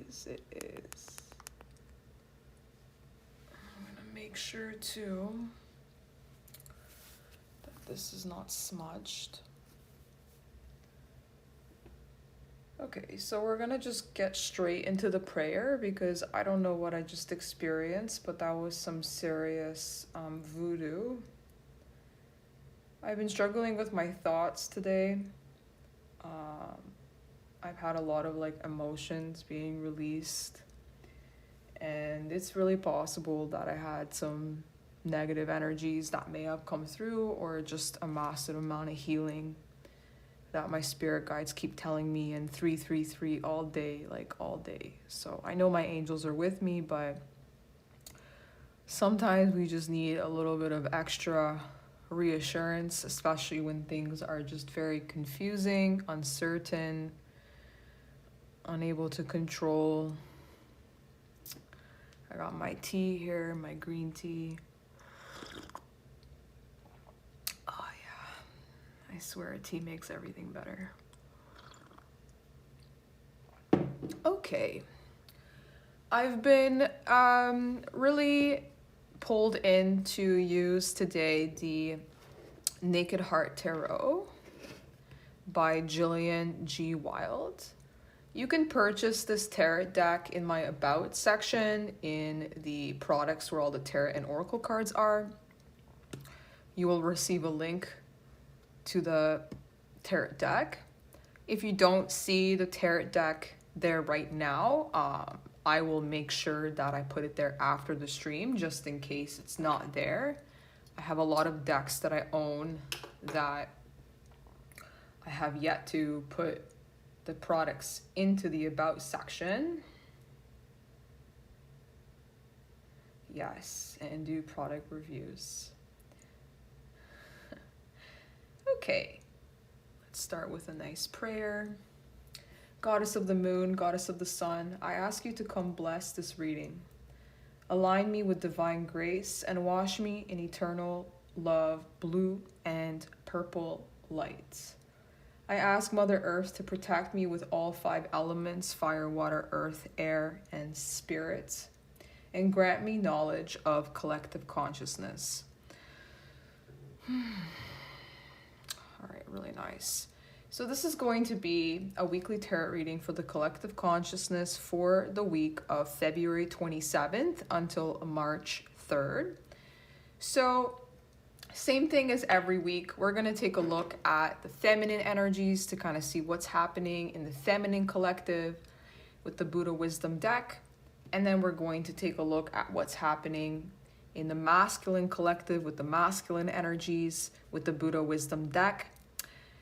is. It is. I'm gonna make sure too that this is not smudged. Okay, so we're gonna just get straight into the prayer because I don't know what I just experienced, but that was some serious voodoo. I've been struggling with my thoughts today. I've had a lot of like emotions being released, and it's really possible that I had some negative energies that may have come through, or just a massive amount of healing that my spirit guides keep telling me in 333 all day, like all day. So I know my angels are with me, but sometimes we just need a little bit of extra reassurance, especially when things are just very confusing, uncertain, unable to control. I got my tea here, my green tea. Oh yeah, I swear tea makes everything better. Okay, I've been really pulled in to use today the Naked Heart Tarot by Jillian G. Wild. You can purchase this tarot deck in my About section in the products where all the tarot and oracle cards are. You will receive a link to the tarot deck. If you don't see the tarot deck there right now, I will make sure that I put it there after the stream, just in case it's not there. I have a lot of decks that I own that I have yet to put the products into the About section. Yes, and do product reviews. Okay, let's start with a nice prayer. Goddess of the moon, goddess of the sun, I ask you to come bless this reading. Align me with divine grace and wash me in eternal love, blue and purple light. I ask Mother Earth to protect me with all 5 elements, fire, water, earth, air, and spirit, and grant me knowledge of collective consciousness. All right, really nice. So this is going to be a weekly tarot reading for the collective consciousness for the week of February 27th until March 3rd. So same thing as every week, we're going to take a look at the feminine energies to kind of see what's happening in the feminine collective with the Buddha Wisdom deck. And then we're going to take a look at what's happening in the masculine collective with the masculine energies with the Buddha Wisdom deck.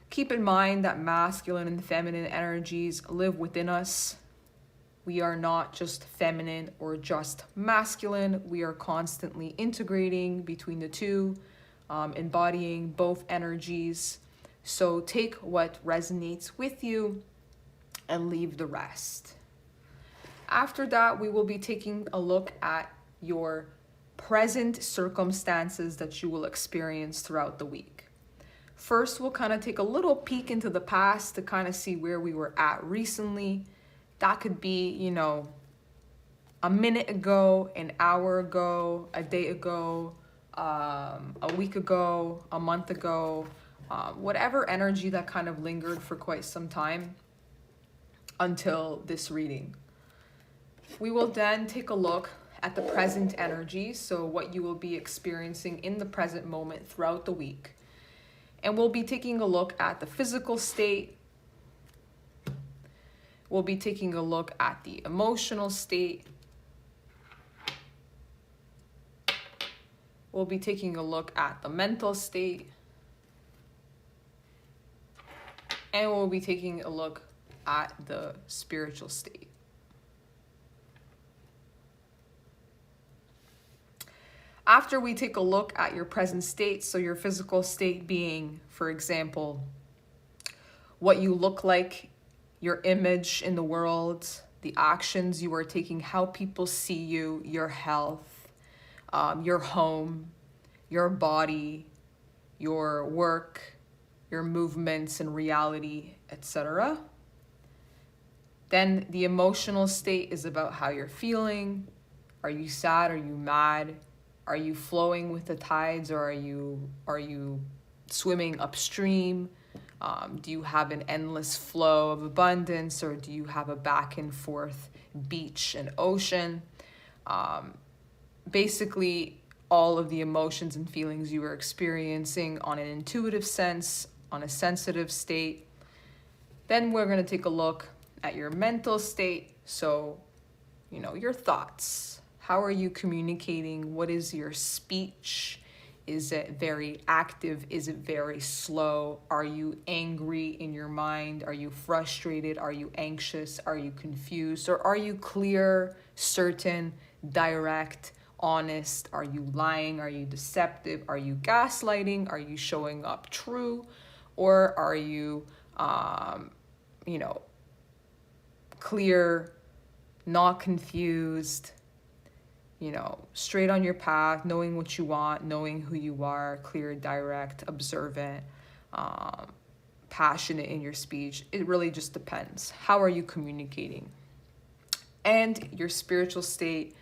Keep in mind that masculine and feminine energies live within us. We are not just feminine or just masculine. We are constantly integrating between the two, embodying both energies. So take what resonates with you and leave the rest. After that, we will be taking a look at your present circumstances that you will experience throughout the week. First, we'll kind of take a little peek into the past to kind of see where we were at recently. That could be, you know, a minute ago, an hour ago, a day ago, a week ago, a month ago, whatever energy that kind of lingered for quite some time until this reading. We will then take a look at the present energy, so what you will be experiencing in the present moment throughout the week. And we'll be taking a look at the physical state. We'll be taking a look at the emotional state. We'll be taking a look at the mental state. And we'll be taking a look at the spiritual state. After we take a look at your present state, so your physical state being, for example, what you look like, your image in the world, the actions you are taking, how people see you, your health, your home, your body, your work, your movements and reality, etc. Then the emotional state is about how you're feeling. Are you sad? Are you mad? Are you flowing with the tides, or are you swimming upstream? Do you have an endless flow of abundance, or do you have a back and forth beach and ocean? Basically, all of the emotions and feelings you are experiencing on an intuitive sense, on a sensitive state. Then we're going to take a look at your mental state. So, your thoughts. How are you communicating? What is your speech? Is it very active? Is it very slow? Are you angry in your mind? Are you frustrated? Are you anxious? Are you confused? Or are you clear, certain, direct, honest? Are you lying? Are you deceptive? Are you gaslighting? Are you showing up true? Or are you, clear, not confused, straight on your path, knowing what you want, knowing who you are, clear, direct, observant, passionate in your speech? It really just depends. How are you communicating? And your spiritual state.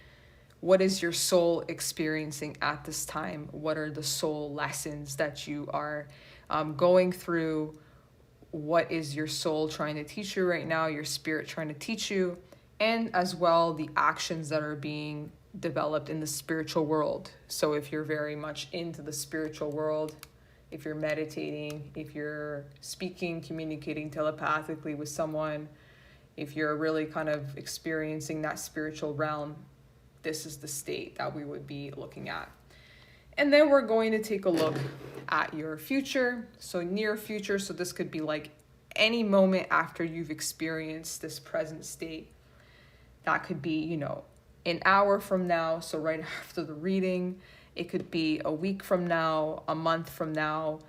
What is your soul experiencing at this time? What are the soul lessons that you are going through? What is your soul trying to teach you right now? Your spirit trying to teach you? And as well, the actions that are being developed in the spiritual world. So if you're very much into the spiritual world, if you're meditating, if you're speaking, communicating telepathically with someone, if you're really kind of experiencing that spiritual realm, this is the state that we would be looking at. And then we're going to take a look at your future. So near future, so this could be like any moment after you've experienced this present state. That could be, an hour from now, so right after the reading. It could be a week from now, a month from now.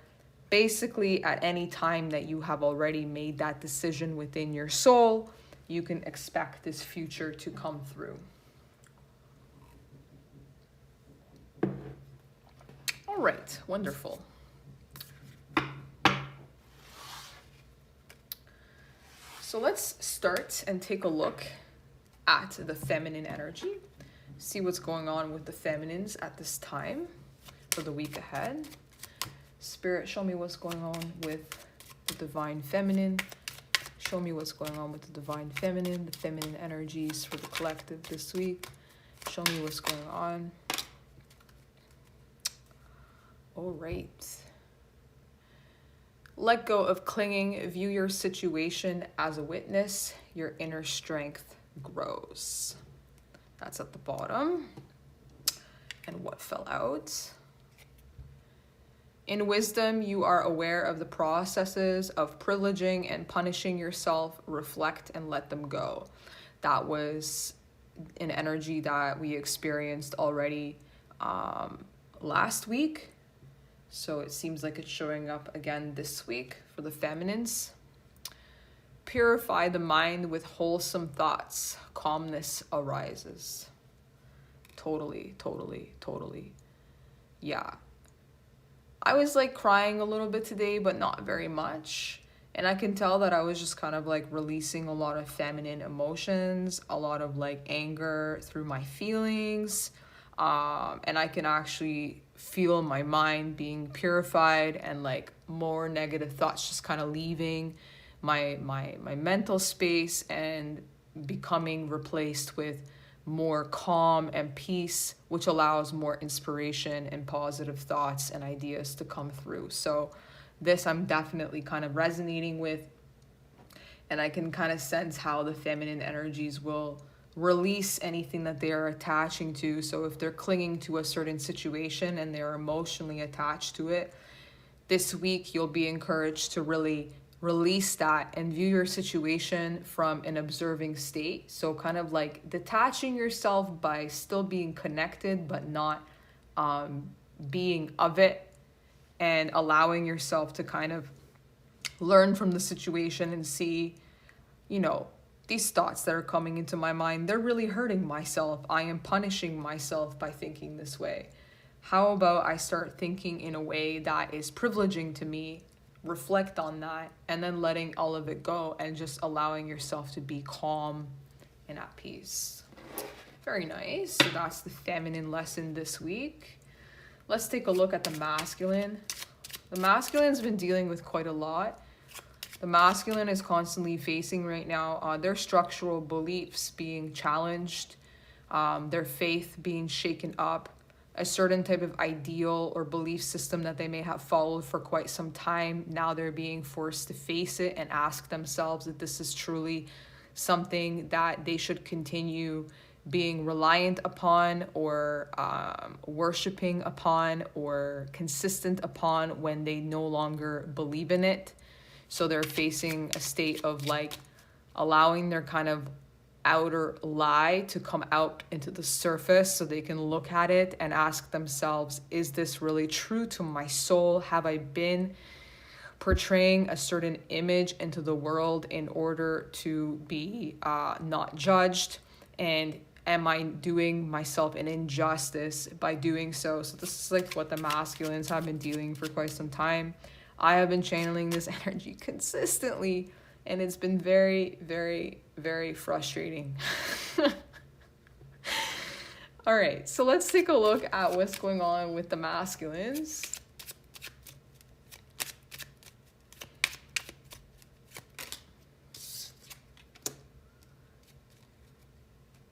Basically, at any time that you have already made that decision within your soul, you can expect this future to come through. All right, wonderful. So let's start and take a look at the feminine energy. See what's going on with the feminines at this time for the week ahead. Spirit, show me what's going on with the divine feminine. Show me what's going on with the divine feminine, the feminine energies for the collective this week. Show me what's going on. All right. Let go of clinging. View your situation as a witness. Your inner strength grows. That's at the bottom. And what fell out? In wisdom, you are aware of the processes of privileging and punishing yourself. Reflect and let them go. That was an energy that we experienced already last week. So it seems like it's showing up again this week for the feminines. Purify the mind with wholesome thoughts. Calmness arises. Totally. Yeah. I was like crying a little bit today, but not very much. And I can tell that I was just kind of like releasing a lot of feminine emotions, a lot of like anger through my feelings. And I can actually feel my mind being purified and like more negative thoughts just kind of leaving my mental space and becoming replaced with more calm and peace, which allows more inspiration and positive thoughts and ideas to come through. So this I'm definitely kind of resonating with, and I can kind of sense how the feminine energies will release anything that they are attaching to. So if they're clinging to a certain situation and they're emotionally attached to it, this week you'll be encouraged to really release that and view your situation from an observing state. So kind of like detaching yourself by still being connected, but not being of it, and allowing yourself to kind of learn from the situation and see, these thoughts that are coming into my mind, they're really hurting myself. I am punishing myself by thinking this way. How about I start thinking in a way that is privileging to me, reflect on that, and then letting all of it go and just allowing yourself to be calm and at peace. Very nice. So that's the feminine lesson this week. Let's take a look at the masculine. The masculine's been dealing with quite a lot. The masculine is constantly facing right now their structural beliefs being challenged, their faith being shaken up, a certain type of ideal or belief system that they may have followed for quite some time. Now they're being forced to face it and ask themselves if this is truly something that they should continue being reliant upon or worshiping upon or consistent upon when they no longer believe in it. So they're facing a state of like allowing their kind of outer lie to come out into the surface so they can look at it and ask themselves, is this really true to my soul? Have I been portraying a certain image into the world in order to be not judged? And am I doing myself an injustice by doing so? So this is like what the masculines have been dealing for quite some time. I have been channeling this energy consistently, and it's been very, very, very frustrating. All right, so let's take a look at what's going on with the masculines.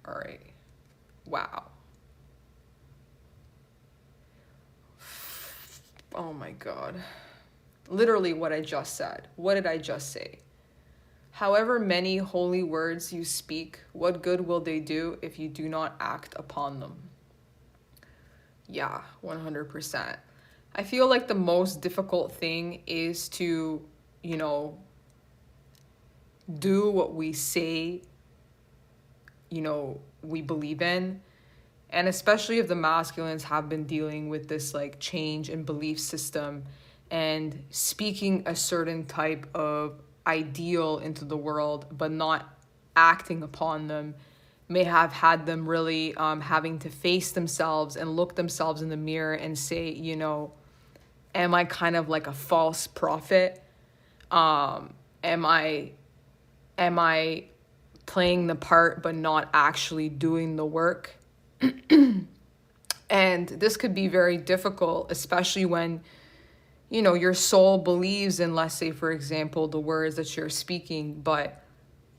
All right. Wow. Oh my God. Literally what I just said. What did I just say? However many holy words you speak, what good will they do if you do not act upon them? Yeah, 100%. I feel like the most difficult thing is to, do what we say, we believe in. And especially if the masculines have been dealing with this like change in belief system and speaking a certain type of ideal into the world, but not acting upon them, may have had them really having to face themselves and look themselves in the mirror and say, am I kind of like a false prophet? Am I playing the part but not actually doing the work? And this could be very difficult, especially when your soul believes in, let's say, for example, the words that you're speaking, but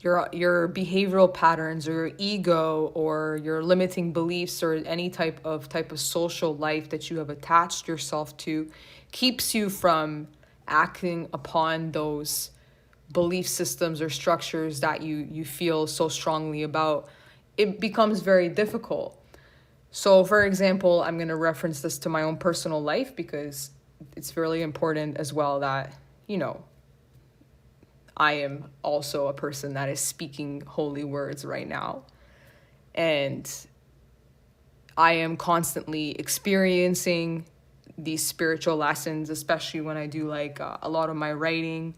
your behavioral patterns or your ego or your limiting beliefs or any type of social life that you have attached yourself to keeps you from acting upon those belief systems or structures that you feel so strongly about. It becomes very difficult. So, for example, I'm going to reference this to my own personal life because it's really important as well that, I am also a person that is speaking holy words right now. And I am constantly experiencing these spiritual lessons, especially when I do like a lot of my writing,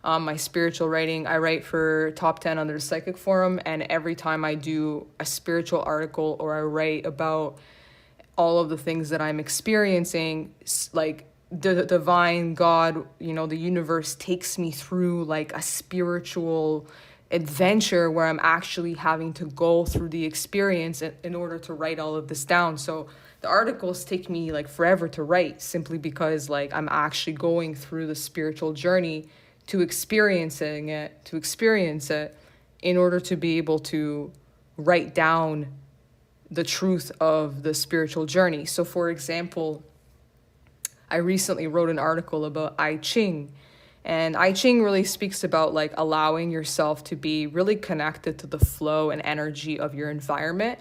my spiritual writing. I write for Top 10 under the Psychic Forum, and every time I do a spiritual article or I write about all of the things that I'm experiencing, like the divine God, the universe takes me through like a spiritual adventure where I'm actually having to go through the experience in order to write all of this down. So the articles take me like forever to write simply because like I'm actually going through the spiritual journey to experience it in order to be able to write down the truth of the spiritual journey. So for example, I recently wrote an article about I Ching, and I Ching really speaks about like allowing yourself to be really connected to the flow and energy of your environment.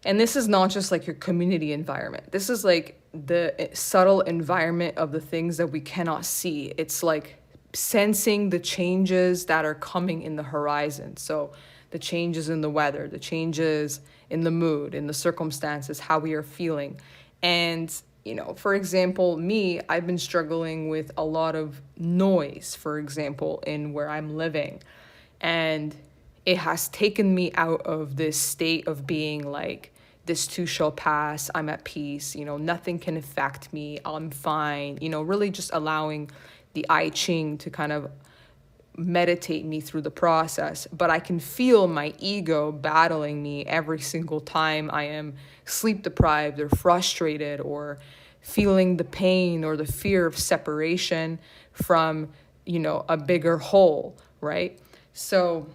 And this is not just like your community environment. This is like the subtle environment of the things that we cannot see. It's like sensing the changes that are coming in the horizon. So the changes in the weather, the changes in the mood, in the circumstances, how we are feeling. And for example, I've been struggling with a lot of noise, for example, in where I'm living. And it has taken me out of this state of being like, this too shall pass, I'm at peace, nothing can affect me, I'm fine, really just allowing the I Ching to kind of meditate me through the process, but I can feel my ego battling me every single time I am sleep deprived or frustrated or feeling the pain or the fear of separation from, a bigger whole, right? So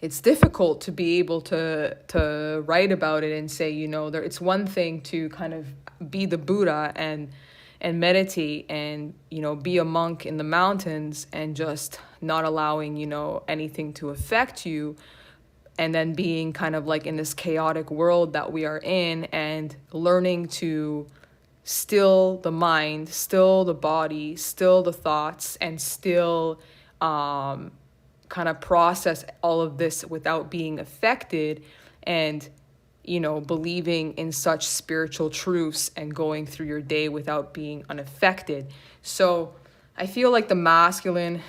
it's difficult to be able to write about it and say, it's one thing to kind of be the Buddha and meditate and, be a monk in the mountains and just not allowing, anything to affect you. And then being kind of like in this chaotic world that we are in and learning to still the mind, still the body, still the thoughts, and still kind of process all of this without being affected, and believing in such spiritual truths and going through your day without being unaffected. So I feel like the masculine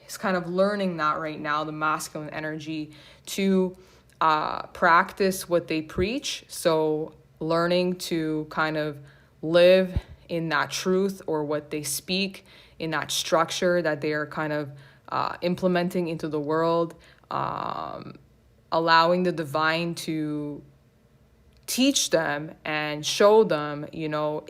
is kind of learning that right now, the masculine energy, to practice what they preach. So learning to kind of live in that truth, or what they speak, in that structure that they are kind of implementing into the world, allowing the divine to teach them and show them,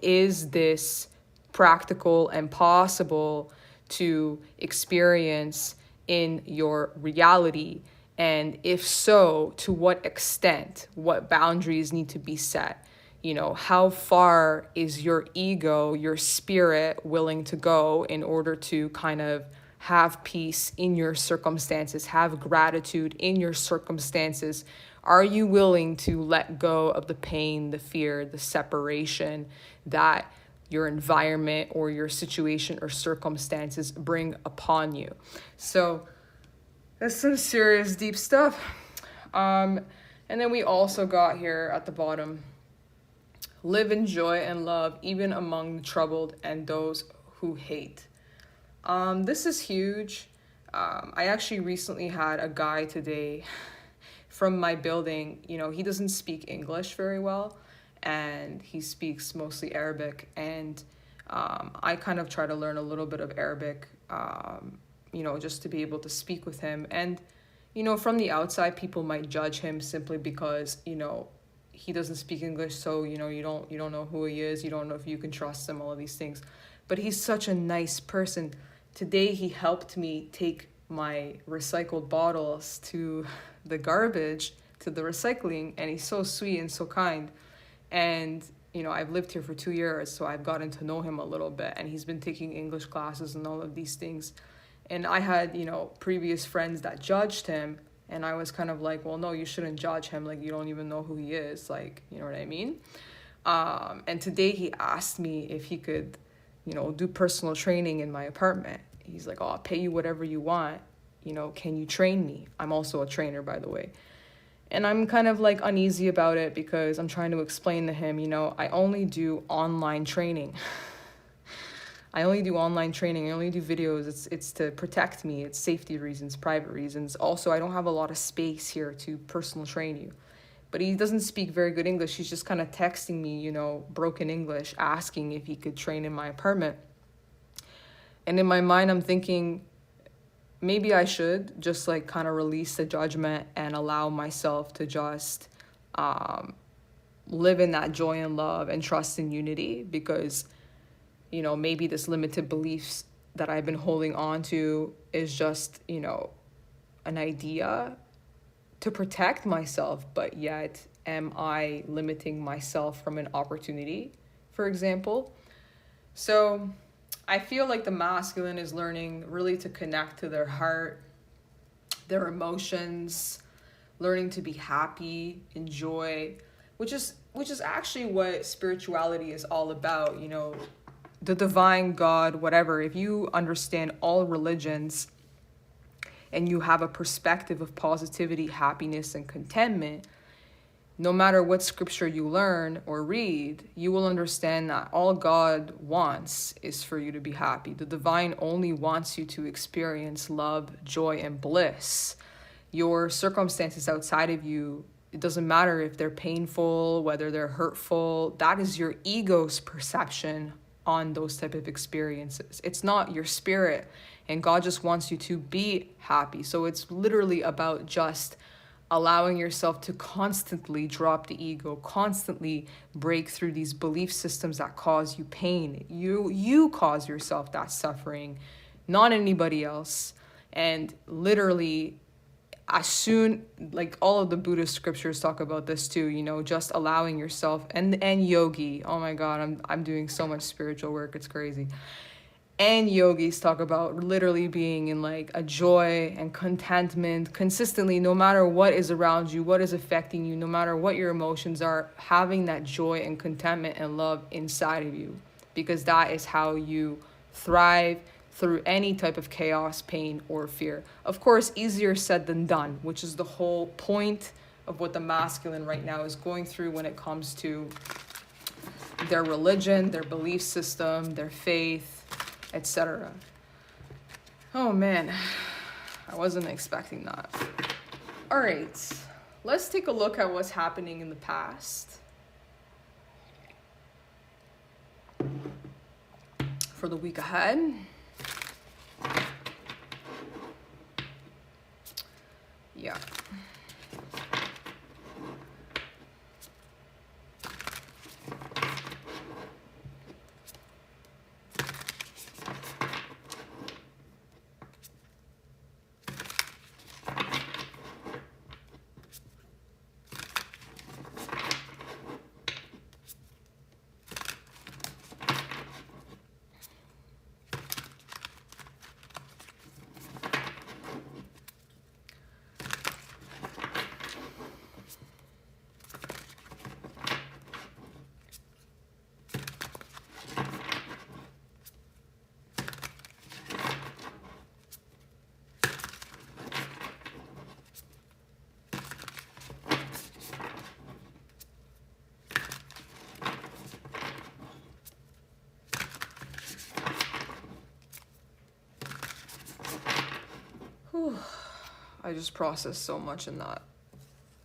is this practical and possible to experience in your reality? And if so, to what extent? What boundaries need to be set? How far is your ego, your spirit willing to go in order to kind of have peace in your circumstances, have gratitude in your circumstances? Are you willing to let go of the pain, the fear, the separation that your environment or your situation or circumstances bring upon you? So that's some serious deep stuff. And then we also got here at the bottom, live in joy and love, even among the troubled and those who hate. This is huge. I actually recently had a guy today from my building. He doesn't speak English very well, and he speaks mostly Arabic. And I kind of try to learn a little bit of Arabic, just to be able to speak with him. And, from the outside, people might judge him simply because, he doesn't speak English. So, you don't know who he is. You don't know if you can trust him, all of these things. But he's such a nice person. Today, he helped me take my recycled bottles to the garbage, to the recycling, and he's so sweet and so kind. And, I've lived here for 2 years, so I've gotten to know him a little bit, and he's been taking English classes and all of these things. And I had, previous friends that judged him, and I was kind of like, well, no, you shouldn't judge him. Like, you don't even know who he is. Like, you know what I mean? And today he asked me if he could, do personal training in my apartment. He's like, oh, I'll pay you whatever you want. Can you train me? I'm also a trainer, by the way. And I'm kind of like uneasy about it because I'm trying to explain to him, I only do online training. I only do online training. I only do videos. It's to protect me. It's safety reasons, private reasons. Also, I don't have a lot of space here to personal train you. But he doesn't speak very good English. He's just kind of texting me, broken English, asking if he could train in my apartment. And in my mind, I'm thinking, maybe I should just like kind of release the judgment and allow myself to just live in that joy and love and trust in unity, because maybe this limited beliefs that I've been holding on to is just, an idea to protect myself, but yet am I limiting myself from an opportunity, for example? So I feel like the masculine is learning really to connect to their heart, their emotions, learning to be happy, enjoy, which is actually what spirituality is all about, the divine God, whatever. If you understand all religions and you have a perspective of positivity, happiness, and contentment, no matter what scripture you learn or read, you will understand that all God wants is for you to be happy. The divine only wants you to experience love, joy, and bliss. Your circumstances outside of you, it doesn't matter if they're painful, whether they're hurtful. That is your ego's perception on those type of experiences. It's not your spirit, and God just wants you to be happy. So it's literally about just allowing yourself to constantly drop the ego, constantly break through these belief systems that cause you pain. You cause yourself that suffering, not anybody else. And literally, as soon, like all of the Buddhist scriptures talk about this too, you know, just allowing yourself, and yogi, oh my God, I'm doing so much spiritual work, it's crazy. And yogis talk about literally being in like a joy and contentment consistently, no matter what is around you, what is affecting you, no matter what your emotions are, having that joy and contentment and love inside of you, because that is how you thrive through any type of chaos, pain, or fear. Of course, easier said than done, which is the whole point of what the masculine right now is going through when it comes to their religion, their belief system, their faith, etc. Oh man, I wasn't expecting that. All right, let's take a look at what's happening in the past for the week ahead. Yeah. Whew. I just processed so much in that.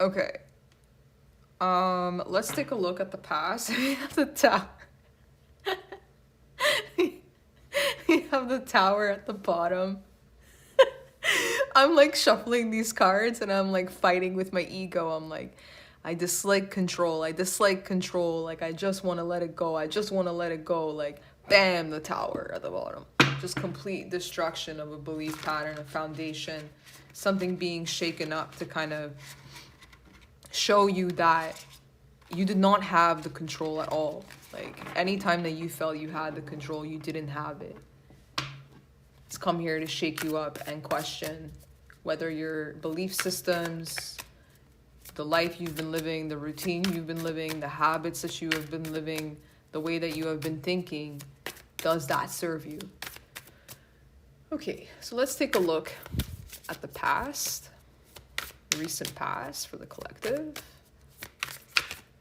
Okay. Let's take a look at the past. We have the tower. We have the tower at the bottom. I'm like shuffling these cards and I'm like fighting with my ego. I'm like, I dislike control. Like, I just want to let it go. Like, bam, the tower at the bottom. Just complete destruction of a belief pattern, a foundation, something being shaken up to kind of show you that you did not have the control at all. Like, anytime that you felt you had the control, you didn't have it. It's come here to shake you up and question whether your belief systems, the life you've been living, the routine you've been living, the habits that you have been living, the way that you have been thinking, does that serve you? Okay, so let's take a look at the past, recent past for the collective.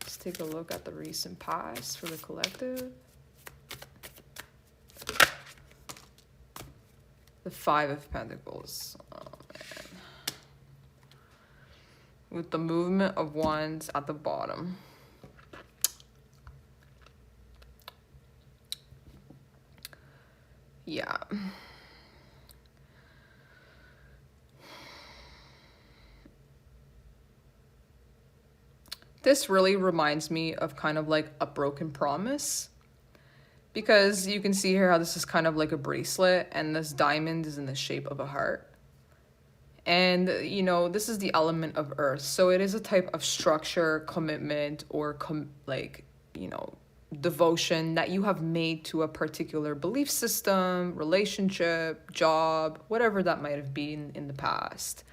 Let's take a look at the recent past for the collective. The Five of Pentacles. Oh, man. With the movement of Wands at the bottom. Yeah. This really reminds me of kind of like a broken promise, because you can see here how this is kind of like a bracelet and this diamond is in the shape of a heart. And, you know, this is the element of earth. So it is a type of structure, commitment, or devotion that you have made to a particular belief system, relationship, job, whatever that might have been in the past.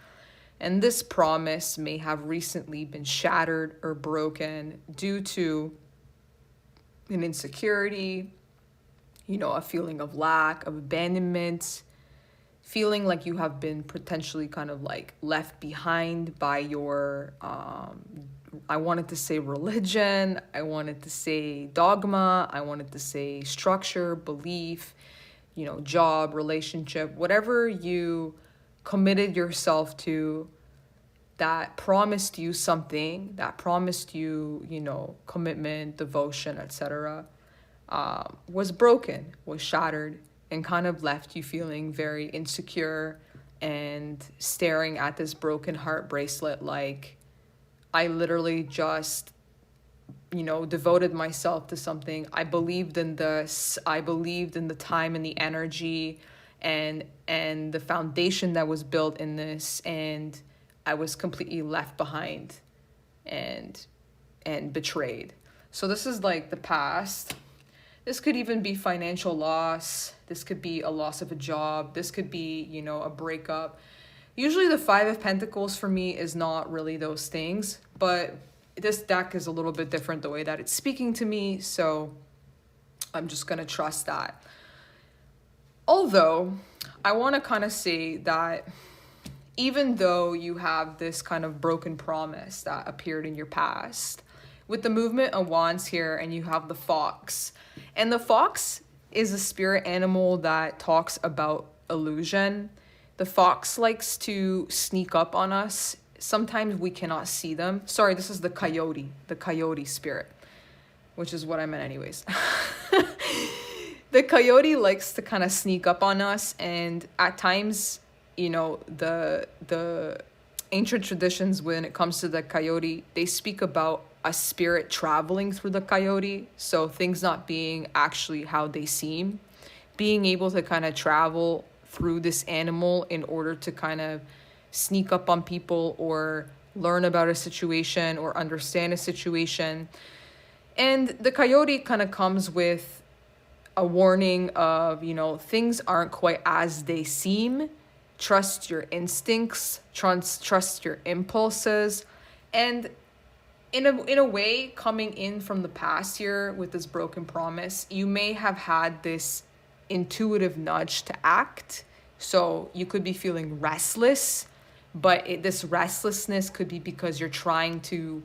And this promise may have recently been shattered or broken due to an insecurity, a feeling of lack, of abandonment, feeling like you have been potentially kind of like left behind by your, I wanted to say religion, I wanted to say dogma, I wanted to say structure, belief, job, relationship, whatever you committed yourself to that promised you something, that promised you, commitment, devotion, etc. was broken, was shattered, and kind of left you feeling very insecure and staring at this broken heart bracelet like, I literally just, devoted myself to something. I believed in this. I believed in the time and the energy and the foundation that was built in this, and I was completely left behind and betrayed. So this is like the past. This could even be financial loss. This could be a loss of a job. This could be, a breakup. Usually the Five of Pentacles for me is not really those things, but this deck is a little bit different the way that it's speaking to me, so I'm just going to trust that. Although, I want to kind of say that even though you have this kind of broken promise that appeared in your past, with the movement of wands here, and you have the fox, and the fox is a spirit animal that talks about illusion. The fox likes to sneak up on us. Sometimes we cannot see them. Sorry, this is the coyote spirit, which is what I meant anyways. The coyote likes to kind of sneak up on us, and at times, the ancient traditions, when it comes to the coyote, they speak about a spirit traveling through the coyote. So things not being actually how they seem, being able to kind of travel through this animal in order to kind of sneak up on people or learn about a situation or understand a situation. And the coyote kind of comes with a warning of, things aren't quite as they seem. Trust your instincts, trust your impulses. And in a way, coming in from the past here with this broken promise, you may have had this intuitive nudge to act. So you could be feeling restless, but this restlessness could be because you're trying to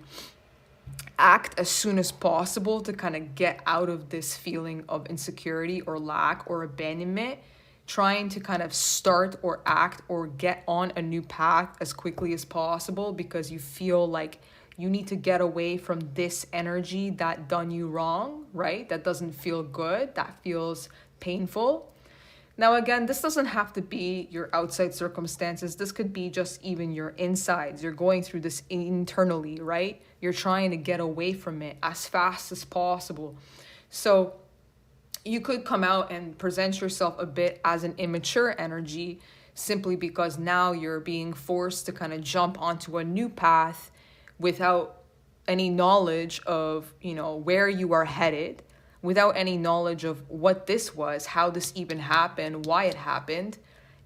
act as soon as possible to kind of get out of this feeling of insecurity or lack or abandonment, trying to kind of start or act or get on a new path as quickly as possible because you feel like you need to get away from this energy that done you wrong, right? That doesn't feel good, that feels painful. Now, again, this doesn't have to be your outside circumstances. This could be just even your insides. You're going through this internally, right? You're trying to get away from it as fast as possible. So you could come out and present yourself a bit as an immature energy simply because now you're being forced to kind of jump onto a new path without any knowledge of, where you are headed, without any knowledge of what this was, how this even happened, why it happened.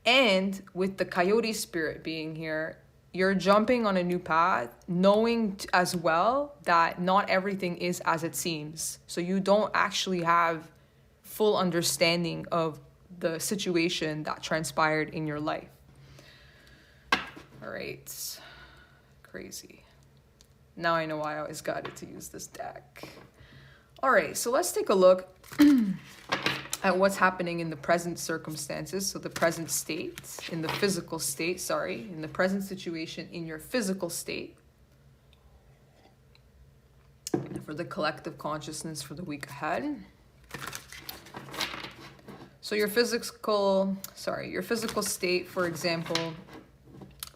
And with the coyote spirit being here, you're jumping on a new path, knowing as well that not everything is as it seems. So you don't actually have full understanding of the situation that transpired in your life. All right. Crazy. Now I know why I always got it to use this deck. All right, so let's take a look at what's happening in the present circumstances. So the present state, in the present situation in your physical state. For the collective consciousness for the week ahead. So your physical state, for example,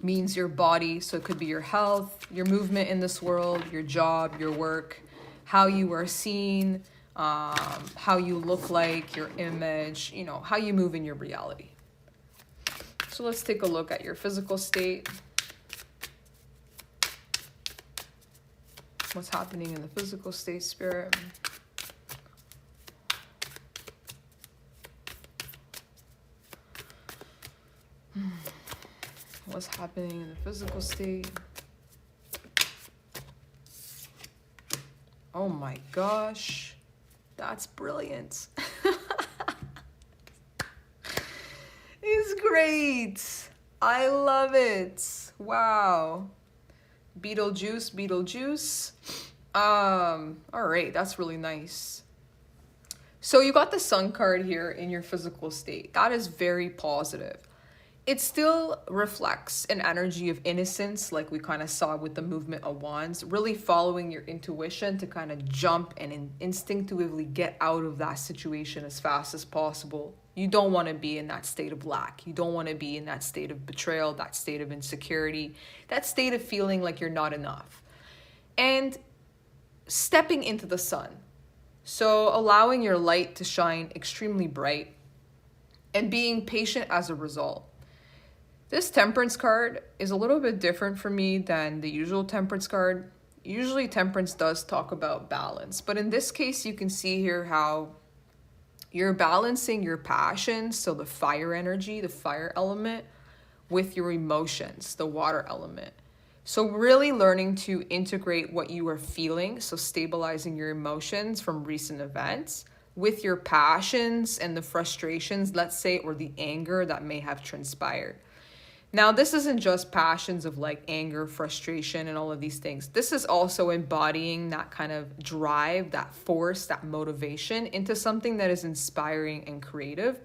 means your body. So it could be your health, your movement in this world, your job, your work, how you are seen, how you look like, your image, how you move in your reality. So let's take a look at your physical state. What's happening in the physical state, Spirit? What's happening in the physical state? Oh my gosh, that's brilliant. It's great. I love it. Wow. Beetlejuice. All right, that's really nice. So you got the Sun card here in your physical state. That is very positive. it still reflects an energy of innocence, like we kind of saw with the movement of wands, really following your intuition to kind of jump and instinctively get out of that situation as fast as possible. You don't want to be in that state of lack. You don't want to be in that state of betrayal, that state of insecurity, that state of feeling like you're not enough. And stepping into the sun. So allowing your light to shine extremely bright and being patient as a result. This Temperance card is a little bit different for me than the usual Temperance card. Usually Temperance does talk about balance, but in this case you can see here how you're balancing your passions, so the fire energy, the fire element, with your emotions, the water element. So really learning to integrate what you are feeling, so stabilizing your emotions from recent events with your passions and the frustrations, let's say, or the anger that may have transpired. Now, this isn't just passions of like anger, frustration, and all of these things. This is also embodying that kind of drive, that force, that motivation into something that is inspiring and creative,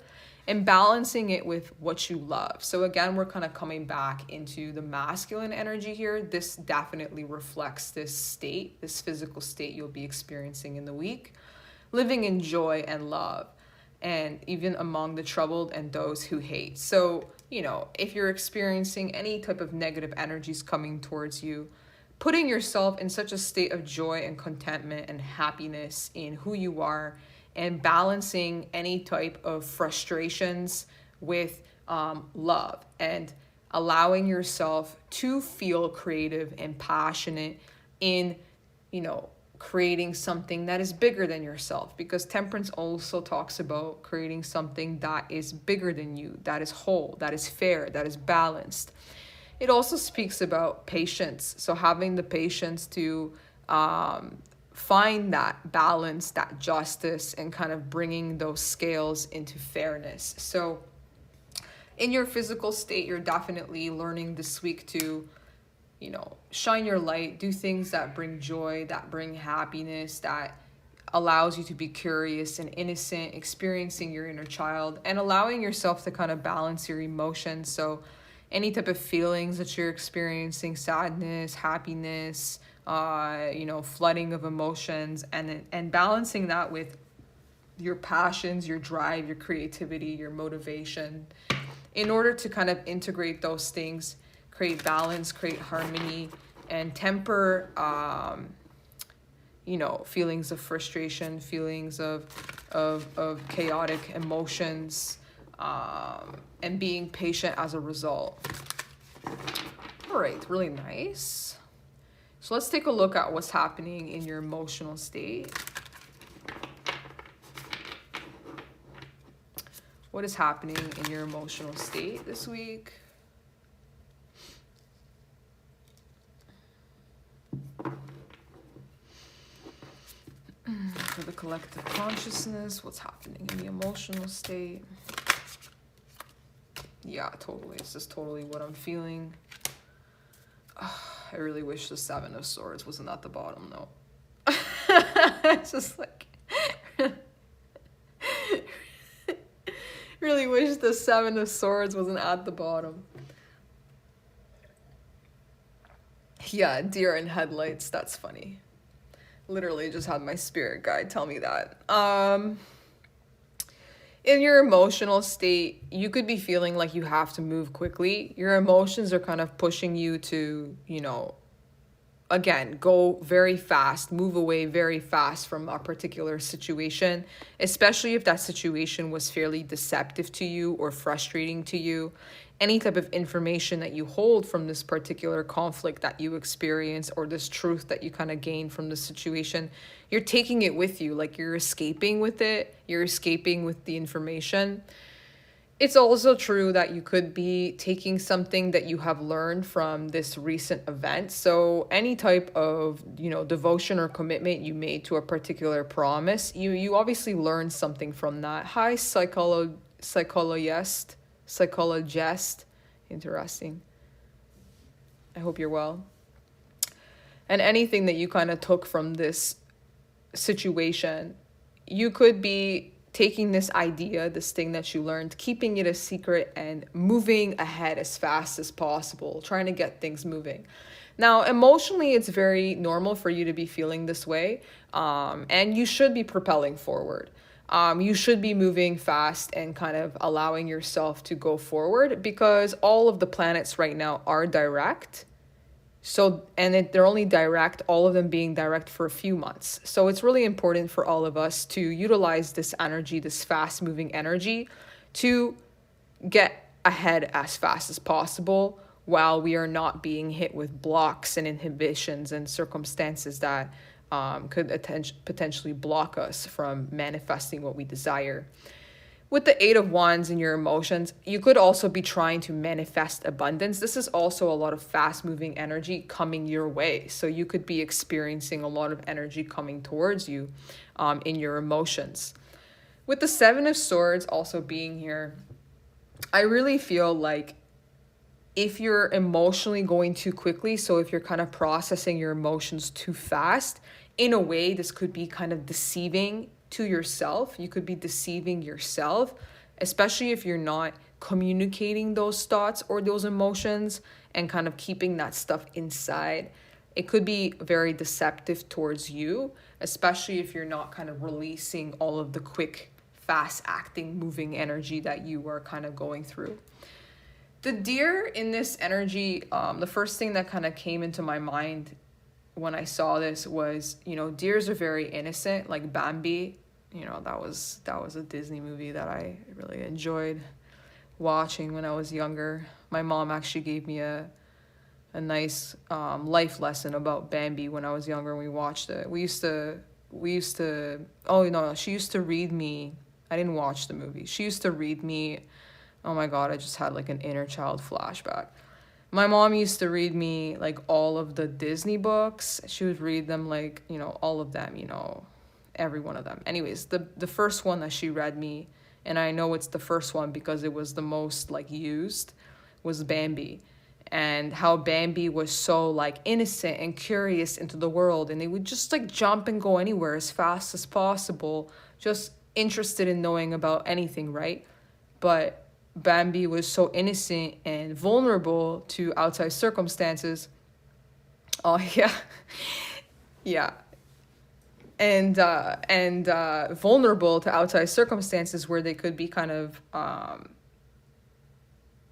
and balancing it with what you love. So again, we're kind of coming back into the masculine energy here. This definitely reflects this state, this physical state you'll be experiencing in the week, living in joy and love, and even among the troubled and those who hate. So, you know, if you're experiencing any type of negative energies coming towards you, putting yourself in such a state of joy and contentment and happiness in who you are, and balancing any type of frustrations with love, and allowing yourself to feel creative and passionate in, you know, creating something that is bigger than yourself, because Temperance also talks about creating something that is bigger than you, that is whole, that is fair, that is balanced. It also speaks about patience, so having the patience to find that balance, that justice, and kind of bringing those scales into fairness. So in your physical state, you're definitely learning this week to, you know, shine your light, do things that bring joy, that bring happiness, that allows you to be curious and innocent, experiencing your inner child, and allowing yourself to kind of balance your emotions. So any type of feelings that you're experiencing, sadness, happiness, you know, flooding of emotions, and balancing that with your passions, your drive, your creativity, your motivation, in order to kind of integrate those things, create balance, create harmony, and temper, you know, feelings of frustration, feelings of chaotic emotions, and being patient as a result. All right, really nice. So let's take a look at what's happening in your emotional state. What is happening in your emotional state this week? For the collective consciousness, what's happening in the emotional state? Yeah, totally. It's just totally what I'm feeling. I really wish the Seven of Swords wasn't at the bottom, though. It's just like... really wish the Seven of Swords wasn't at the bottom. Yeah, deer in headlights. That's funny. Literally just had my spirit guide tell me that. In your emotional state, you could be feeling like you have to move quickly. Your emotions are kind of pushing you to, you know, again, go very fast, move away very fast from a particular situation, especially if that situation was fairly deceptive to you or frustrating to you. Any type of information that you hold from this particular conflict that you experience, or this truth that you kind of gain from the situation, you're taking it with you, like you're escaping with it, you're escaping with the information. It's also true that you could be taking something that you have learned from this recent event. So any type of, you know, devotion or commitment you made to a particular promise, you obviously learned something from that. Hi, psychologist. Interesting. I hope you're well. And anything that you kind of took from this situation, you could be taking this idea, this thing that you learned, keeping it a secret and moving ahead as fast as possible, trying to get things moving. Now, emotionally, it's very normal for you to be feeling this way, and you should be propelling forward. You should be moving fast and kind of allowing yourself to go forward, because all of the planets right now are direct. So, and they're only direct, all of them being direct for a few months. So it's really important for all of us to utilize this energy, this fast moving energy, to get ahead as fast as possible while we are not being hit with blocks and inhibitions and circumstances that could potentially block us from manifesting what we desire. With the Eight of Wands and your emotions, you could also be trying to manifest abundance. This is also a lot of fast-moving energy coming your way. So you could be experiencing a lot of energy coming towards you in your emotions. With the Seven of Swords also being here, I really feel like if you're emotionally going too quickly, so if you're kind of processing your emotions too fast, in a way, this could be kind of deceiving to yourself. You could be deceiving yourself, especially if you're not communicating those thoughts or those emotions and kind of keeping that stuff inside. It could be very deceptive towards you, especially if you're not kind of releasing all of the quick, fast acting, moving energy that you are kind of going through. The deer in this energy, the first thing that kind of came into my mind when I saw this was, deers are very innocent, like Bambi. That was a Disney movie that I really enjoyed watching when I was younger. My mom actually gave me a nice life lesson about Bambi when I was younger and we watched it. She used to read me. I didn't watch the movie. She used to read me. Oh my God, I just had like an inner child flashback. My mom used to read me like all of the Disney books. She would read them like, all of them, every one of them. Anyways, the first one that she read me, and I know it's the first one because it was the most like used, was Bambi. And how Bambi was so like innocent and curious into the world, and they would just like jump and go anywhere as fast as possible, just interested in knowing about anything, right? But Bambi was so innocent and vulnerable to outside circumstances. Oh yeah. Yeah. And vulnerable to outside circumstances where they could be kind of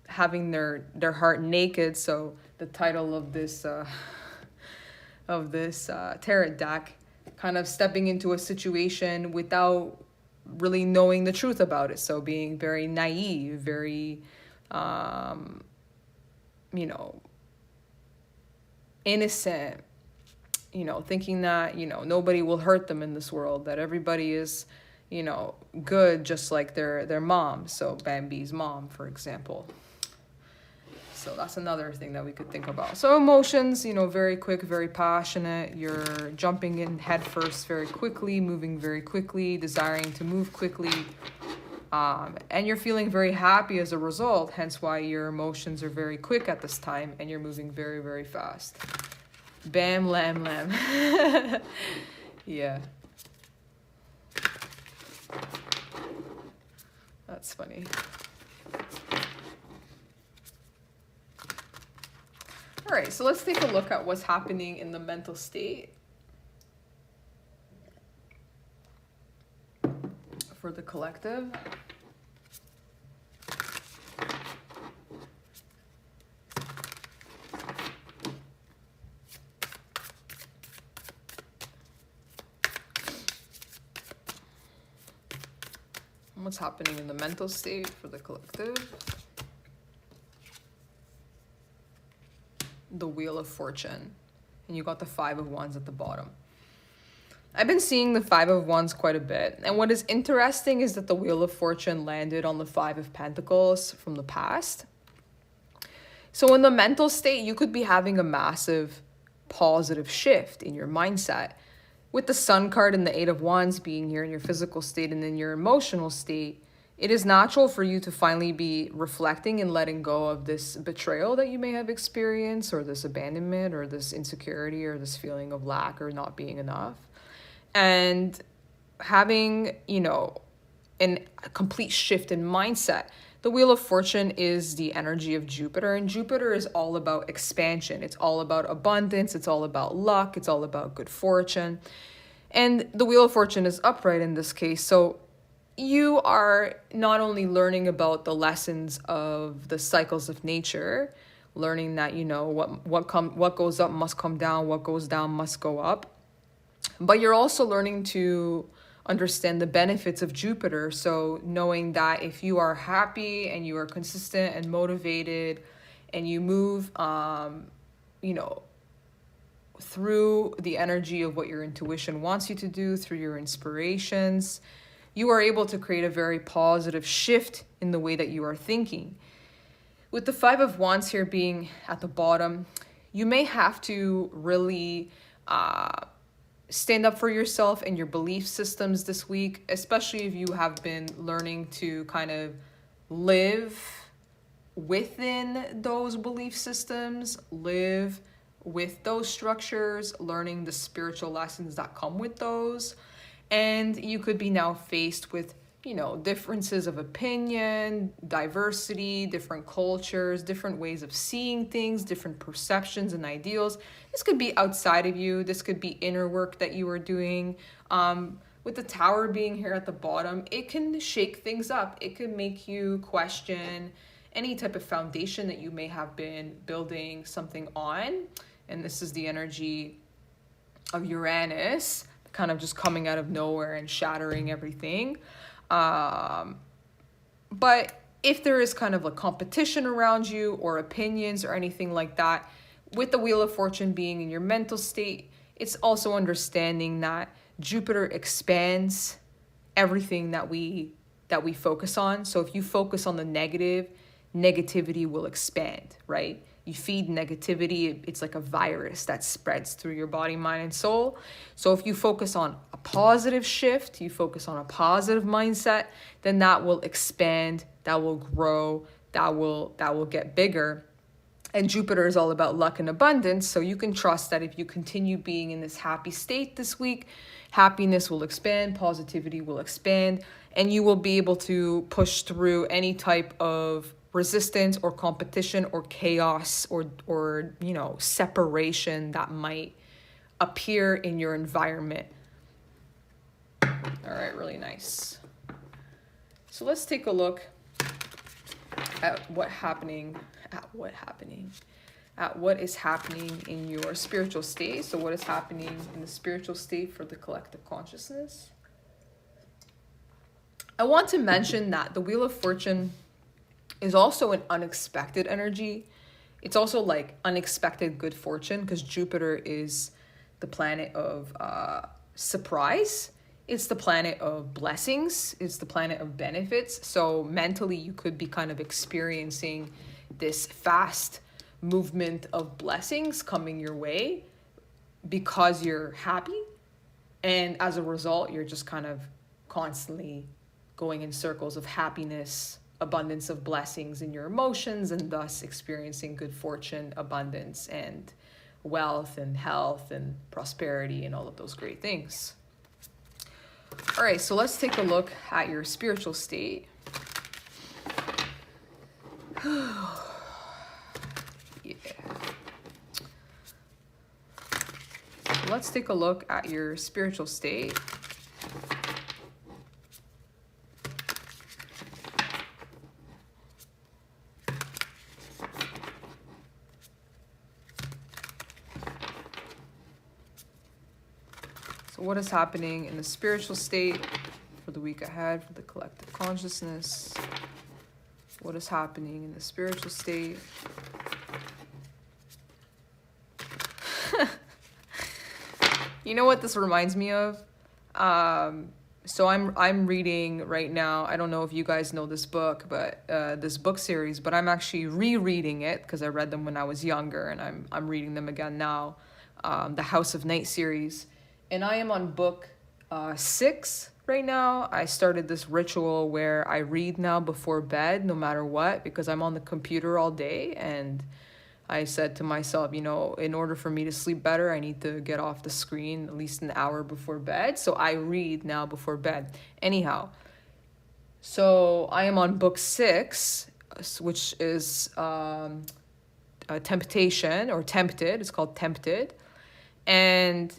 having their heart naked. So the title of this tarot deck, kind of stepping into a situation without really knowing the truth about it. So being very naive, very, innocent, thinking that, nobody will hurt them in this world, that everybody is, good, just like their mom. So Bambi's mom, for example. So that's another thing that we could think about. So emotions, very quick, very passionate. You're jumping in head first very quickly, moving very quickly, desiring to move quickly. And you're feeling very happy as a result, hence why your emotions are very quick at this time and you're moving very, very fast. Bam, lam, lam. Yeah. That's funny. All right, so let's take a look at what's happening in the mental state for the collective. What's happening in the mental state for the collective? The Wheel of Fortune, and you got the Five of Wands at the bottom. I've been seeing the Five of Wands quite a bit, and what is interesting is that the Wheel of Fortune landed on the Five of Pentacles from the past. So in the mental state, you could be having a massive positive shift in your mindset. With the Sun card and the Eight of Wands being here in your physical state and in your emotional state, it is natural for you to finally be reflecting and letting go of this betrayal that you may have experienced, or this abandonment, or this insecurity, or this feeling of lack or not being enough. And having, a complete shift in mindset. The Wheel of Fortune is the energy of Jupiter, and Jupiter is all about expansion. It's all about abundance. It's all about luck. It's all about good fortune. And the Wheel of Fortune is upright in this case. So you are not only learning about the lessons of the cycles of nature, learning that, what goes up must come down, what goes down must go up, but you're also learning to understand the benefits of Jupiter. So knowing that if you are happy and you are consistent and motivated and you move, through the energy of what your intuition wants you to do, through your inspirations, you are able to create a very positive shift in the way that you are thinking. With the Five of Wands here being at the bottom, you may have to really stand up for yourself and your belief systems this week, especially if you have been learning to kind of live within those belief systems, live with those structures, learning the spiritual lessons that come with those. And you could be now faced with, differences of opinion, diversity, different cultures, different ways of seeing things, different perceptions and ideals. This could be outside of you. This could be inner work that you are doing. With the Tower being here at the bottom, it can shake things up. It could make you question any type of foundation that you may have been building something on. And this is the energy of Uranus, kind of just coming out of nowhere and shattering everything. But if there is kind of a competition around you or opinions or anything like that, with the Wheel of Fortune being in your mental state, it's also understanding that Jupiter expands everything that we focus on. So if you focus on the negative, negativity will expand, right? You feed negativity, it's like a virus that spreads through your body, mind, and soul. So if you focus on a positive shift, you focus on a positive mindset, then that will expand, that will grow, that will get bigger. And Jupiter is all about luck and abundance. So you can trust that if you continue being in this happy state this week, happiness will expand, positivity will expand, and you will be able to push through any type of resistance or competition or chaos or separation that might appear in your environment. All right, really nice. So let's take a look at what is happening in your spiritual state. So what is happening in the spiritual state for the collective consciousness? I want to mention that the Wheel of Fortune is also an unexpected energy. It's also like unexpected good fortune because Jupiter is the planet of surprise. It's the planet of blessings. It's the planet of benefits. So mentally, you could be kind of experiencing this fast movement of blessings coming your way because you're happy. And as a result, you're just kind of constantly going in circles of happiness, abundance of blessings in your emotions, and thus experiencing good fortune, abundance, and wealth, and health, and prosperity, and all of those great things. All right, so let's take a look at your spiritual state. Yeah. Let's take a look at your spiritual state. So what is happening in the spiritual state for the week ahead for the collective consciousness? What is happening in the spiritual state? You know what this reminds me of? So I'm reading right now. I don't know if you guys know this book, but this book series. But I'm actually rereading it because I read them when I was younger, and I'm reading them again now. The House of Night series, and I am on book 6 right now. I started this ritual where I read now before bed, no matter what, because I'm on the computer all day, and I said to myself, in order for me to sleep better, I need to get off the screen at least an hour before bed. So I read now before bed. Anyhow, So I am on book 6, which is temptation or tempted. It's called tempted. And,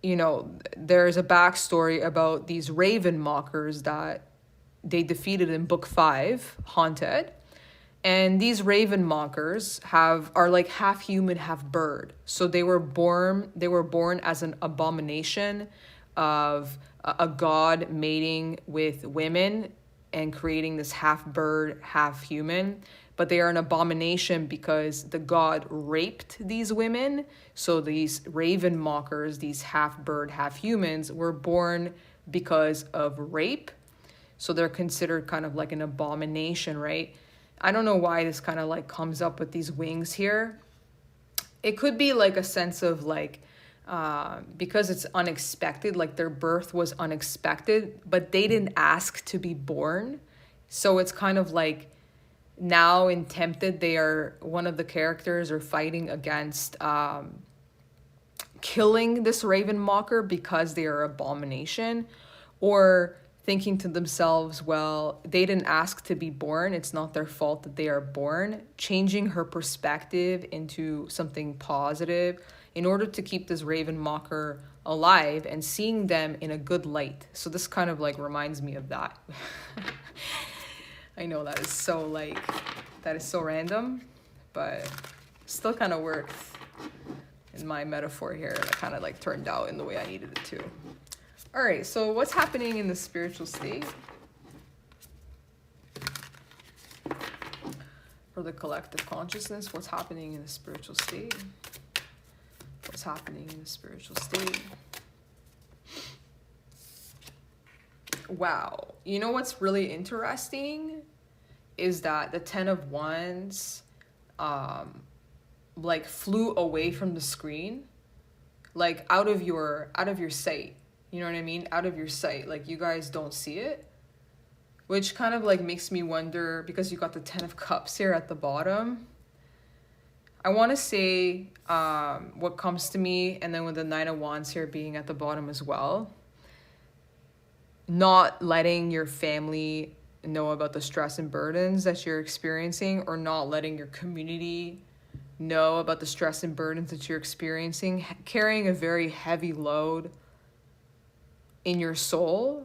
there's a backstory about these raven mockers that they defeated in book 5, Haunted. And these raven mockers are like half human, half bird. So they were born as an abomination of a god mating with women and creating this half bird, half human. But they are an abomination because the god raped these women. So these raven mockers, these half bird, half humans, were born because of rape. So they're considered kind of like an abomination, right? I don't know why this kind of like comes up with these wings here. It could be like a sense of like, because it's unexpected, like their birth was unexpected, but they didn't ask to be born. So it's kind of like now in Tempted, one of the characters are fighting against killing this raven mocker because they are abomination, or thinking to themselves, well, they didn't ask to be born. It's not their fault that they are born. Changing her perspective into something positive in order to keep this raven mocker alive and seeing them in a good light. So this kind of like reminds me of that. I know that is so random, but still kind of worked in my metaphor here. That kind of like turned out in the way I needed it to. All right, so what's happening in the spiritual state for the collective consciousness? What's happening in the spiritual state? What's happening in the spiritual state? Wow. You know what's really interesting is that the 10 of Wands like flew away from the screen, like out of your sight. You know what I mean? Out of your sight. Like you guys don't see it, which kind of like makes me wonder, because you got the 10 of Cups here at the bottom. I want to say what comes to me, and then with the 9 of Wands here being at the bottom as well. Not letting your family know about the stress and burdens that you're experiencing, or not letting your community know about the stress and burdens that you're experiencing. Carrying a very heavy load in your soul,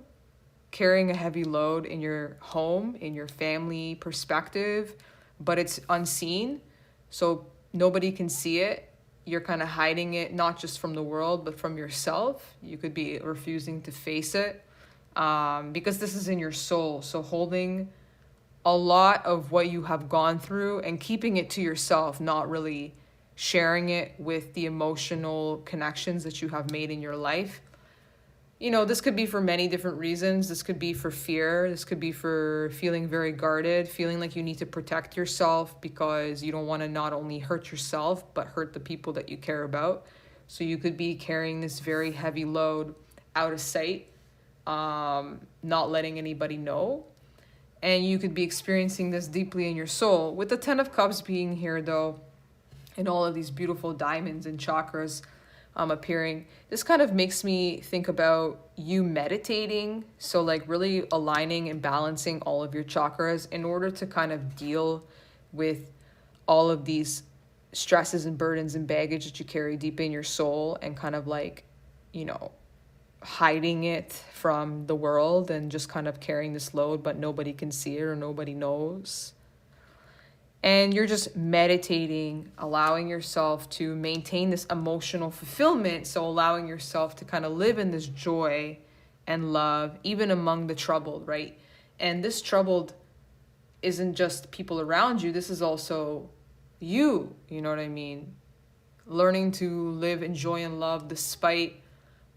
carrying a heavy load in your home, in your family perspective, but it's unseen. So nobody can see it. You're kind of hiding it, not just from the world, but from yourself. You could be refusing to face it because this is in your soul. So holding a lot of what you have gone through and keeping it to yourself, not really sharing it with the emotional connections that you have made in your life. This could be for many different reasons. This could be for fear. This could be for feeling very guarded, feeling like you need to protect yourself because you don't want to not only hurt yourself, but hurt the people that you care about. So you could be carrying this very heavy load out of sight, not letting anybody know. And you could be experiencing this deeply in your soul. With the 10 of Cups being here, though, and all of these beautiful diamonds and chakras appearing, this kind of makes me think about you meditating. So like really aligning and balancing all of your chakras in order to kind of deal with all of these stresses and burdens and baggage that you carry deep in your soul, and kind of like, hiding it from the world and just kind of carrying this load, but nobody can see it or nobody knows. And you're just meditating, allowing yourself to maintain this emotional fulfillment. So allowing yourself to kind of live in this joy and love, even among the troubled, right? And this troubled isn't just people around you. This is also you, you know what I mean? Learning to live in joy and love despite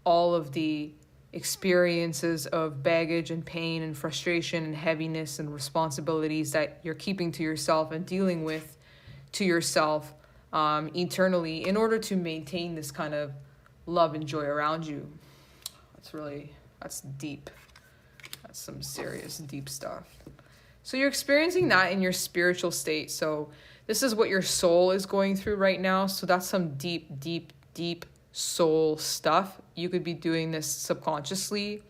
all of the experiences of baggage and pain and frustration and heaviness and responsibilities that you're keeping to yourself and dealing with to yourself eternally, in order to maintain this kind of love and joy around you. That's deep. That's some serious deep stuff. So you're experiencing that in your spiritual state. So this is what your soul is going through right now. So that's some deep, deep, deep soul stuff. You could be doing this subconsciously.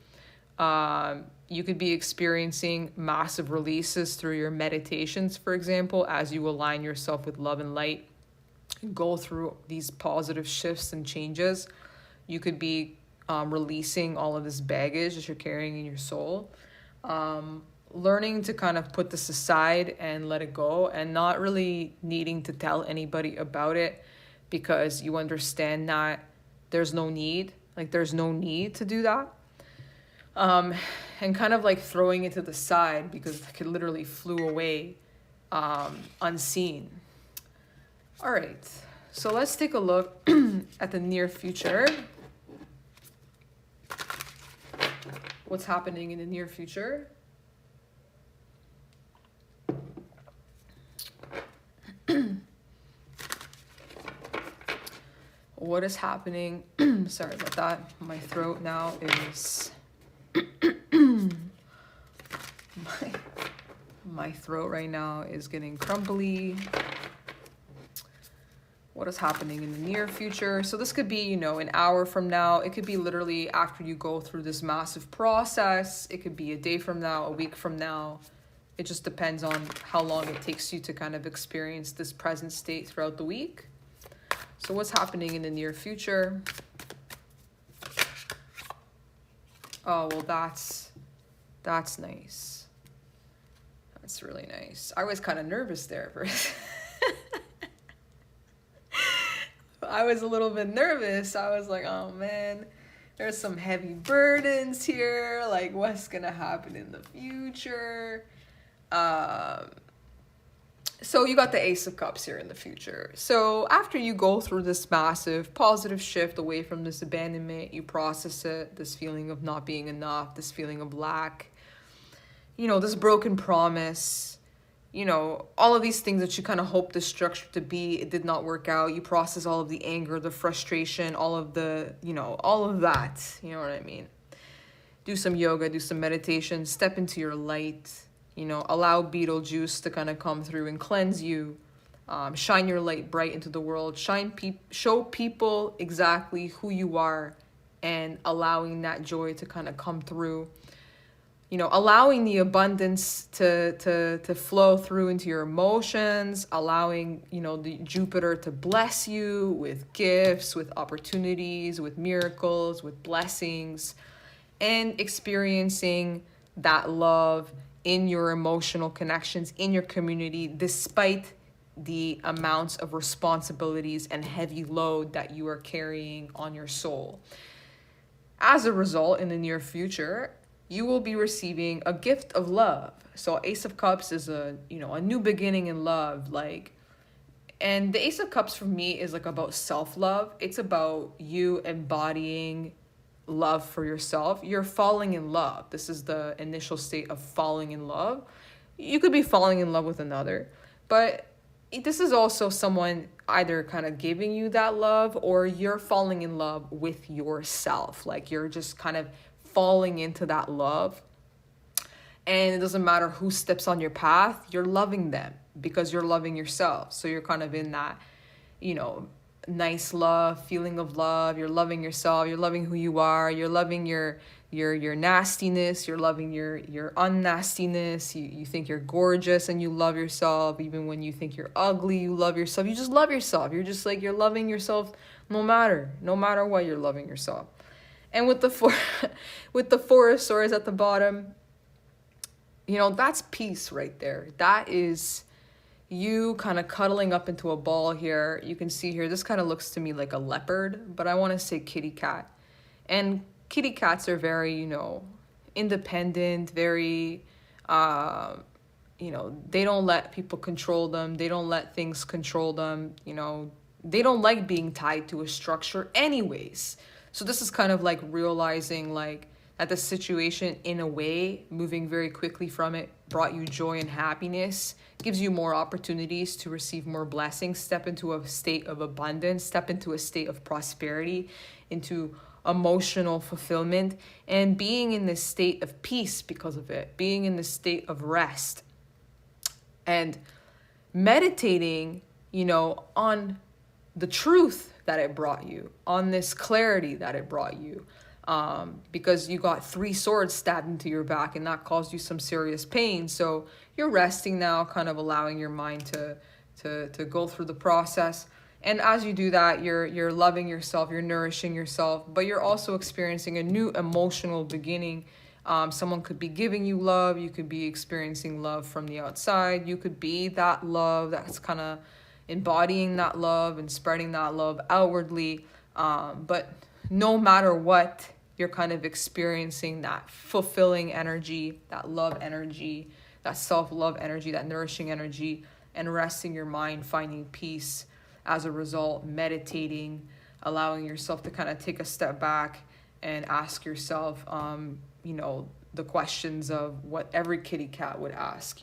You could be experiencing massive releases through your meditations, for example, as you align yourself with love and light, go through these positive shifts and changes. You could be releasing all of this baggage that you're carrying in your soul. Learning to kind of put this aside and let it go, and not really needing to tell anybody about it, because you understand that there's no need to do that. And kind of like throwing it to the side because it could literally flew away unseen. All right, so let's take a look at the near future. What's happening in the near future? What is happening? Sorry about that. My throat now is... my throat right now is getting crumbly. What is happening in the near future? So this could be, you know, an hour from now. It could be literally after you go through this massive process. It could be a day from now, a week from now. It just depends on how long it takes you to kind of experience this present state throughout the week. So what's happening in the near future? Oh, well, that's nice. That's really nice. I was kind of nervous there for I was a little bit nervous. I was like, oh man, there's some heavy burdens here. Like, what's gonna happen in the future? So you got the Ace of Cups here in the future. So after you go through this massive positive shift away from this abandonment, you process it, this feeling of not being enough, this feeling of lack, you know, this broken promise, you know, all of these things that you kind of hoped the structure to be, it did not work out. You process all of the anger, the frustration, all of the, you know, all of that, you know what I mean? Do some yoga, do some meditation, step into your light. You know, allow Beetlejuice to kind of come through and cleanse you. Shine your light bright into the world. Show people exactly who you are, and allowing that joy to kind of come through. You know, allowing the abundance to flow through into your emotions. Allowing, you know, the Jupiter to bless you with gifts, with opportunities, with miracles, with blessings. And experiencing that love in your emotional connections, in your community, despite the amounts of responsibilities and heavy load that you are carrying on your soul. As a result, in the near future, you will be receiving a gift of love. So Ace of Cups is a new beginning in love, and the Ace of Cups for me is like about self-love. It's about you embodying love for yourself. You're falling in love. This is the initial state of falling in love. You could be falling in love with another, but this is also someone either kind of giving you that love, or you're falling in love with yourself. Like, you're just kind of falling into that love, and it doesn't matter who steps on your path, you're loving them because you're loving yourself. So you're kind of in that, you know, nice love, feeling of love. You're loving yourself, you're loving who you are, you're loving your nastiness, you're loving your unnastiness. You think you're gorgeous and you love yourself. Even when you think you're ugly, you love yourself. You just love yourself. You're just like, you're loving yourself no matter what, you're loving yourself. And with the Four of Swords at the bottom, you know, that's peace right there. That is you kind of cuddling up into a ball here. You can see here, this kind of looks to me like a leopard, but I want to say kitty cat. And kitty cats are very, you know, independent, very, you know, they don't let people control them. They don't let things control them. You know, they don't like being tied to a structure anyways. So this is kind of like realizing like that the situation, in a way, moving very quickly from it, brought you joy and happiness, gives you more opportunities to receive more blessings, step into a state of abundance, step into a state of prosperity, into emotional fulfillment, and being in this state of peace because of it, being in this state of rest, and meditating, you know, on the truth that it brought you, on this clarity that it brought you, because you got 3 swords stabbed into your back and that caused you some serious pain. So you're resting now, kind of allowing your mind to go through the process. And as you do that, you're loving yourself, you're nourishing yourself, but you're also experiencing a new emotional beginning. Someone could be giving you love. You could be experiencing love from the outside. You could be that love that's kind of embodying that love and spreading that love outwardly. But no matter what, you're kind of experiencing that fulfilling energy, that love energy, that self-love energy, that nourishing energy, and resting your mind, finding peace as a result, meditating, allowing yourself to kind of take a step back and ask yourself, the questions of what every kitty cat would ask,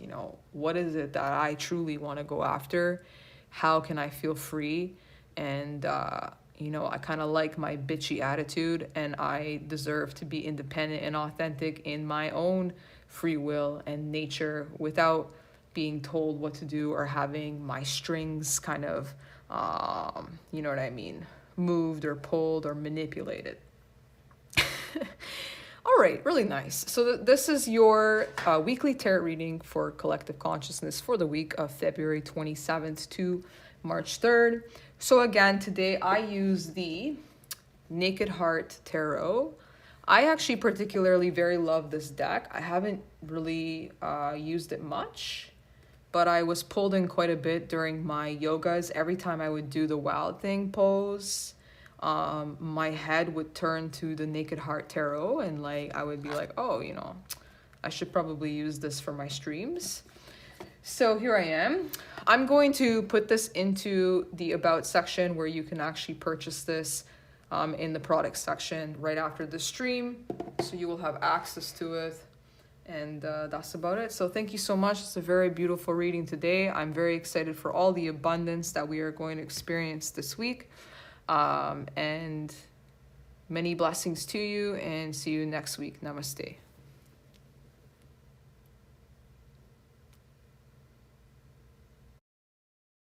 what is it that I truly want to go after? How can I feel free? And, I kind of like my bitchy attitude, and I deserve to be independent and authentic in my own free will and nature without being told what to do or having my strings kind of, moved or pulled or manipulated. All right, really nice. So this is your weekly tarot reading for collective consciousness for the week of February 27th to March 3rd. So again, today I use the Naked Heart Tarot. I actually particularly very love this deck. I haven't really used it much, but I was pulled in quite a bit during my yogas. Every time I would do the Wild Thing pose, my head would turn to the Naked Heart Tarot, and I would be like, oh, I should probably use this for my streams. So here I am. I'm going to put this into the About section where you can actually purchase this in the product section right after the stream. So you will have access to it. And that's about it. So thank you so much. It's a very beautiful reading today. I'm very excited for all the abundance that we are going to experience this week. And many blessings to you, and see you next week. Namaste.